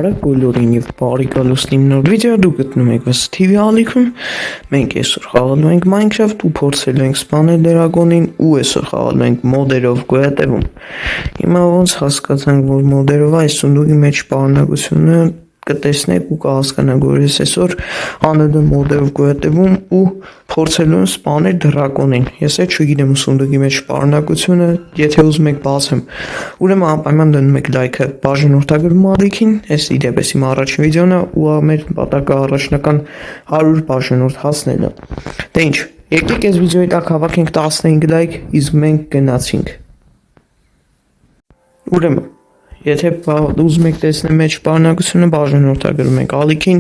Բարև բոլորին եւ բարի գալուստ իմ նոր վիդեո դուք գտնում եք ըստ TV ալիքում։ Մենք այսօր խաղալու ենք Minecraft ու փորձելու ենք սպանել դրագոնին ու այսօր խաղալու ենք մոդերով գոյատևում։ Հիմա ոնց հասկացանք, որ մոդերով այս սունդուկի մեջ պարունակությունը կտեսնեք ու կհասկանաք, որ ես այսօր անընդհատ մոդերով գոյատևում ու փորձելու եմ սպանել դրագոնին։ Ես էլ չգիտեմ սունդուկի մեջ պարունակությունը, եթե ուզում եք բացեմ, ուրեմն անպայման դնում եք լայքը, բաժանորդագրում ալիքին, այս իդեպս իմ առաջին վիդեոն է ու մեր նպատակը առաջնական 100 բաժանորդ հասնելը։ Դե ինչ, եկեք այս վիդեոյի տակ հավաքենք 15 լայք, իսկ մենք գնացինք։ Ուրեմն եթե ուզում եք տեսնել մեջ պարունակությունը, բաժանորդագրում եք ալիքին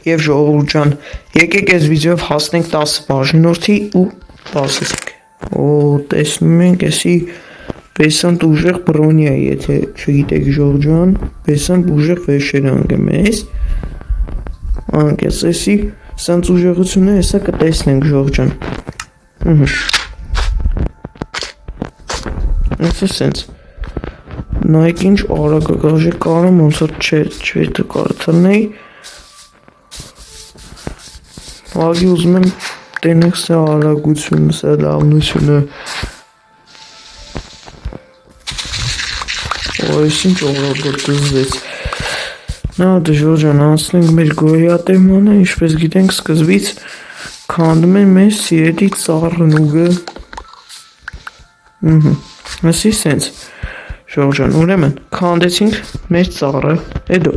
եւ ժողովուրդ ջան, եկեք այս վիդեոյով հասնենք 10 բաժանորդի ու բացենք։ Օ, տեսնում ենք, էսի բեսանտ ուժեղ բրոնի է, եթե չգիտեք ժողովուրդ ջան, բեսանտ ուժեղ վեշեր անգեմ էս։ Անկես էսի սենց ուժեղությունը հեսա կտեսնենք ժողովուրդ ջան։ Էսը սենց նայեք ինչ արագ գաժի կարամ ոնց որ չէ կարթնեի վագի ուզում եմ տենեք սա արագությունը, սա լավնությունը այս ինչ արագ դզվեց նա դժոր ջան անցնենք մեր գոյատևմանը ինչպես գիտենք սկզբից քանդում են մեր սիրելի ծառն ուգը ասի սենց Ժողջան, ուրեմն, քանդեցինք մեր ծառը, հետո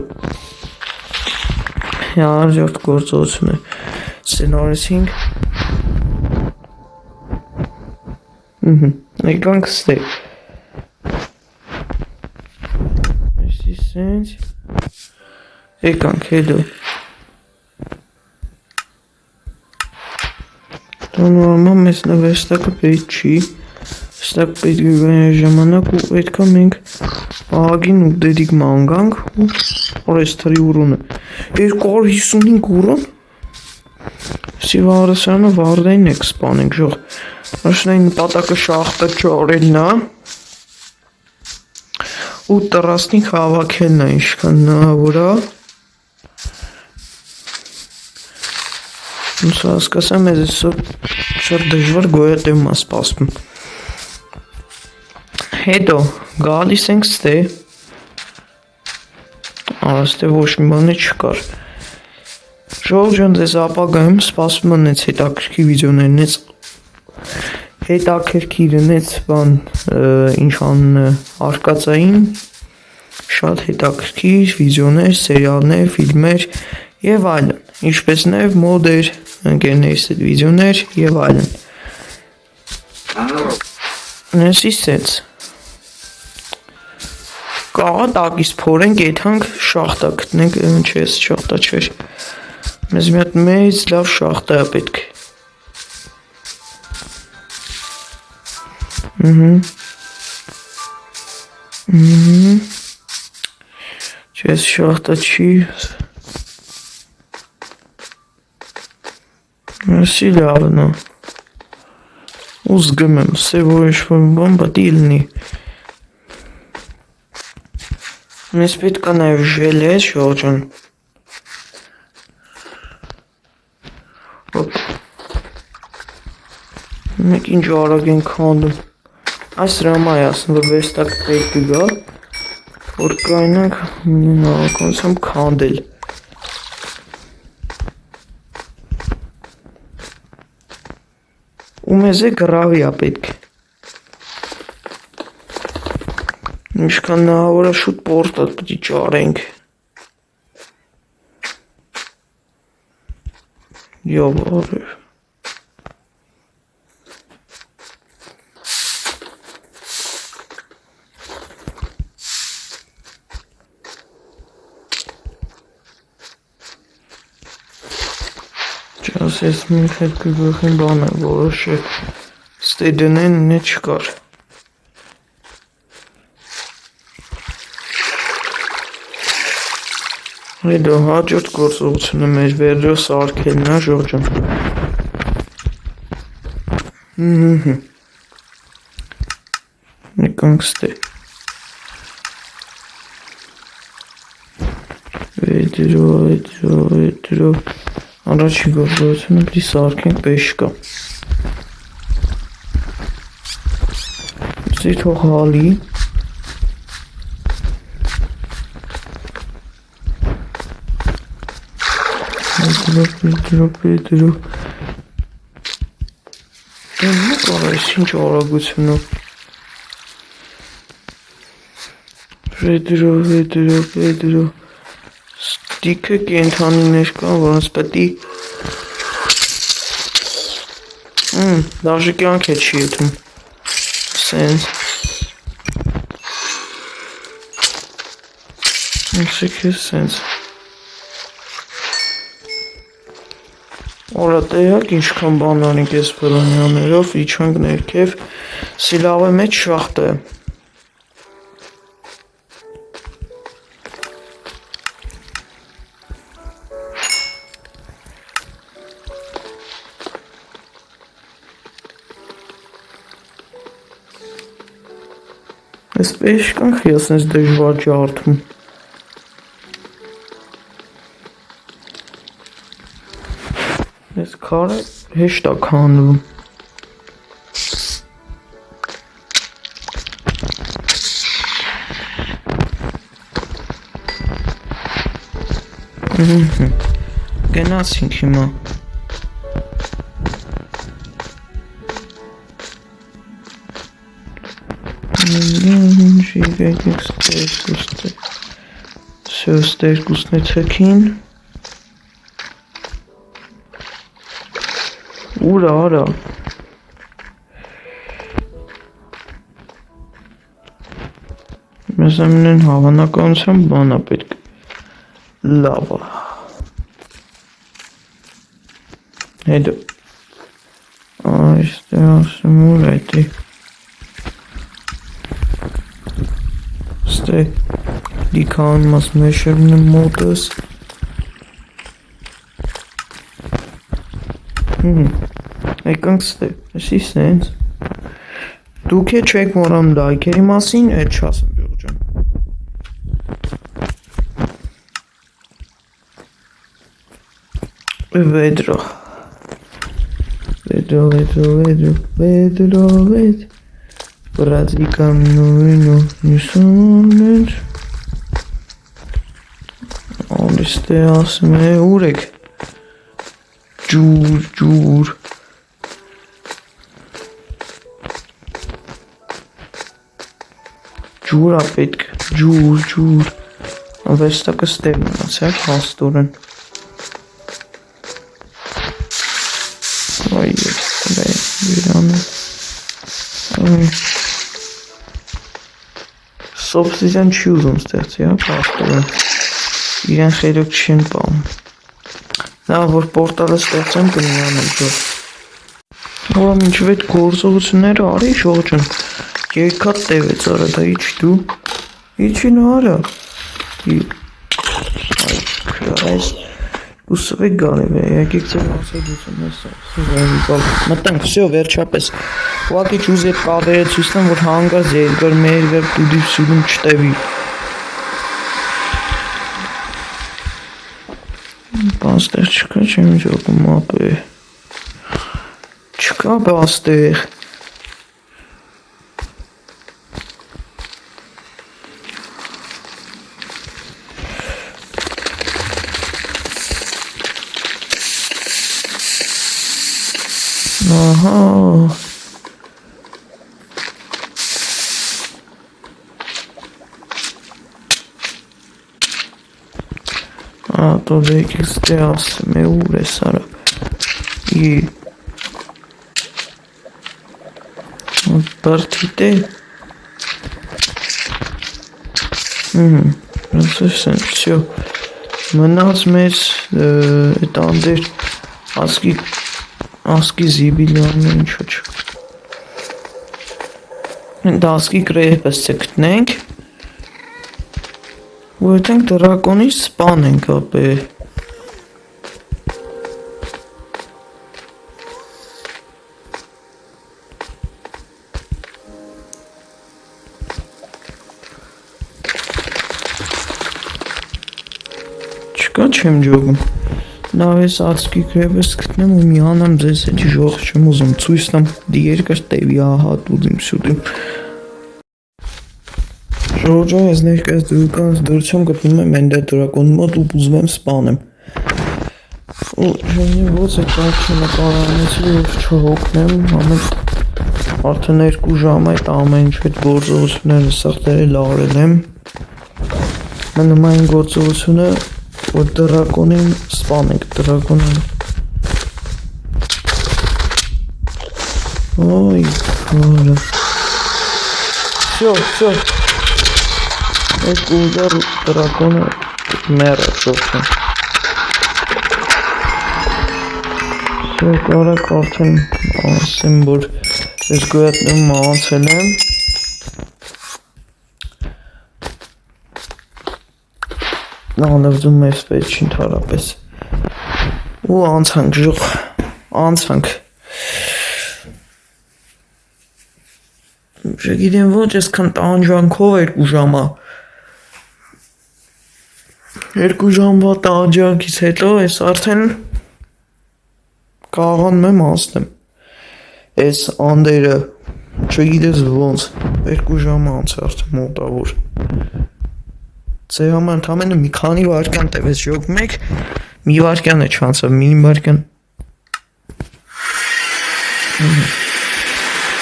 հաջորդ գործողությունը սցենարեցինք եկանք ստեղ այսի սենց եկանք, հետո տոնորման մեզ նվեստակը պետք չի Ստակ պետք է գանյա ժամանակ ու պետքա մենք աղագին ու դետիկ մանգանք ու որես թրի ուրունը 255 ուրուն սի վարսանը վարդային եք սպանենք ժող աշնային նպատակը շախտը չորելն է ու տրասնիք հավաքելն է ինչքան նահավոր է ոնց հասկասամ ես այսօր շատ դժվար գոյատևում է սպասվում Հետո գալիս ենք ստե Աստե ոչ մի բանը չկար Ժողովուրդ ջան ձեզ ապագայում սպասում եմ նենց հետաքրքիր վիդեոներնից հետաքրքիրնից բան ինչ անունը արկածային շատ հետաքրքիր վիդեոներ, սերիալներ, ֆիլմեր եւ այլն ինչպես նաեւ մոդեր, ընկերներիս հետ վիդեոներ եւ այլն Նեսի սենց Կաղա տակիս փորենք եթանք շախտա գտնենք, չես շախտա չեր մեզ մի հատ մեծ լավ շախտա է պետք չես շախտա չի Մեսի լավն է Ուզգում եմ, սե որ ինչ-որ բան բատի իլնի Մեզ պետք է նաև ժել է, շողջան Մենք ինչ արագ ենք քանդում Այս ռամա է ասում, որ վեստակ պետք է գա Որ կայնանք նավականությամբ քանդել Ու մեզ է գրավի է պետք Ինչքան նահավորը շուտ պորտը պտի ճարենք Եվ արև Չաս ես մենք հետ կգրխին բան է, որոշ է ստեդենեն նե չկար Հետո հաջորդ գործողությունը մեր վերջո սարքելն է ժողջան Եկանք ստե Vedro Առաջի գործողությունը պիտի սարքենք պեշկա Սի թող հալի Vedro Դենը կարայս ինչ արագությունով Vedro Ստիքը կենթանիներ կան, որոնց պետի Դաժը կյանք է չի եթում Սենց Ինքսեք է սենց Որա տեյակ ինչքան բան անենք ես բրանյաներով իչանք ներքև Սիլավ է մեջ շախտ է Ես պեշկանք ես նես դժվար ջարդում Ես քարը հեշտ է քանդվում Գնացինք հիմա Ստերկուսն է թքին Ուրա արա Մեզ ամենեն հավանականությամբ բանա պետք լավա Հետո Այստեղ ասում ուր այդի Ստե Դիքան մաս մեշերն եմ մոտս Եկանք ստե, եսի սենց Դուք է չեք մորամ լայքերի մասին, էդ չասեմ ժողջան Vedro Բրածիկամ նույնով նյուսոններ Ալիստե ասում է ուր եք Ջուր Ջուր ա պետք ջուր Վեստակը ստեղ մնացեք հաստորեն Այ ես բերանը Սոբսիզյան չի ուզում ստեղծի, հաստորեն Իրեն խերոք չեն պահում Նա որ պորտալը ստեղծեմ կնիանեմ ջոր Հորա մինչև այդ գործողությունները արի շողջան Երկատ տևեց արա դա իչ դու Իչին արա Այ քրայս Ուսվեք գալև է եկեք ձեր ասագություն Մտանք վսյո վերջապես Ուղակի ճուզ ետ կավերը ցույցնեմ որ հանգած երկար մերգար տուդիվ սյուրում չտևի Բաստեղ չկա չեմ ժողում ապ է Չկա բաստեղ Ահա Ատո դեք ստե ասում է ուր է սարա Բարդիտ է Ասեսեն, վսյո Մնաց մեզ էտ անդեր Ասկի զիբիլյանն ինչո չը Դա ասկի կրեյ պես ծեքտնենք Ու էտենք դրակոնի սպան ենք ապե Չկա չեմ ջոգում։ Լավ էս ածկի գրևս գտնեմ ու միանամ ձեզ հետ ժող չեմ ուզում ցույց տամ երկար տևի ահա դուդիմ սուդիմ Ժողջա ես ներկայս դրականս դրությամբ գտնում եմ էնդե դրակոնի մոտ ու ուզում եմ սպանեմ ու ժողնի ոց է կարգի նկարանեցի և չհոգնեմ արդեն 2 ժամ այդ ամեն ինչ այդ գործողությունները սաղտերել արել եմ մնում այն գործողությունը որ դրակոնին սպանենք դրակոնին Ой, քարը Всё Այդ ուժար դրակոնը մերը շողքն Всё, կարակ արդեն ասեմ, որ ես գոյատնում անցել եմ Նավձում ես պետք ընդհարապես ու անցանք ժող անցանք Չգիտեմ ոչ այսքան տանջանքով 2 ժամա 2 ժամվա տանջանքից հետո ես արդեն կարողանում եմ անցնեմ այս անդերը չգիտես ոնց 2 ժամ անց է արդեն մոտավոր Ձեր համար ընդամենը մի քանի վայրկյան տևեց ժող մեկ մի վայրկյան է չանցավ մի վայրկյան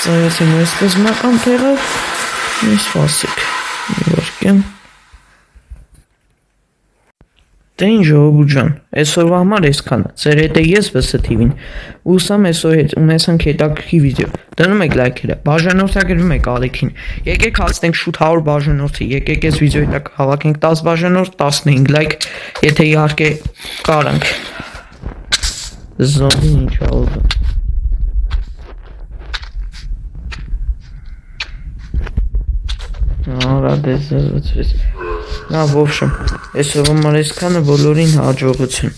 Սայացին այս սկզբնական տեղը մի սպասեք մի վայրկյան Դե ինչ ժողովուրդ ջան, այսօրվա համար այսքանը, ձեր հետ է ես VS-TV-ին, ուսամ այսօր հետ ունեցանք հետաքրքիր վիդեո, դնում եք լայքերը, բաժանորդագրվում եք ալիքին, եկեք հասնենք շուտ 100 բաժանորդի, եկեք այս վիդեոյի տակ հավաքենք 10 բաժանորդ, 15 լայք, եթե իհարկե կարանք, զոմբին ինչ ալվում Արա դեզ զրվեց Նա, в общем, այսօր համար այսքանը բոլորին հաջողություն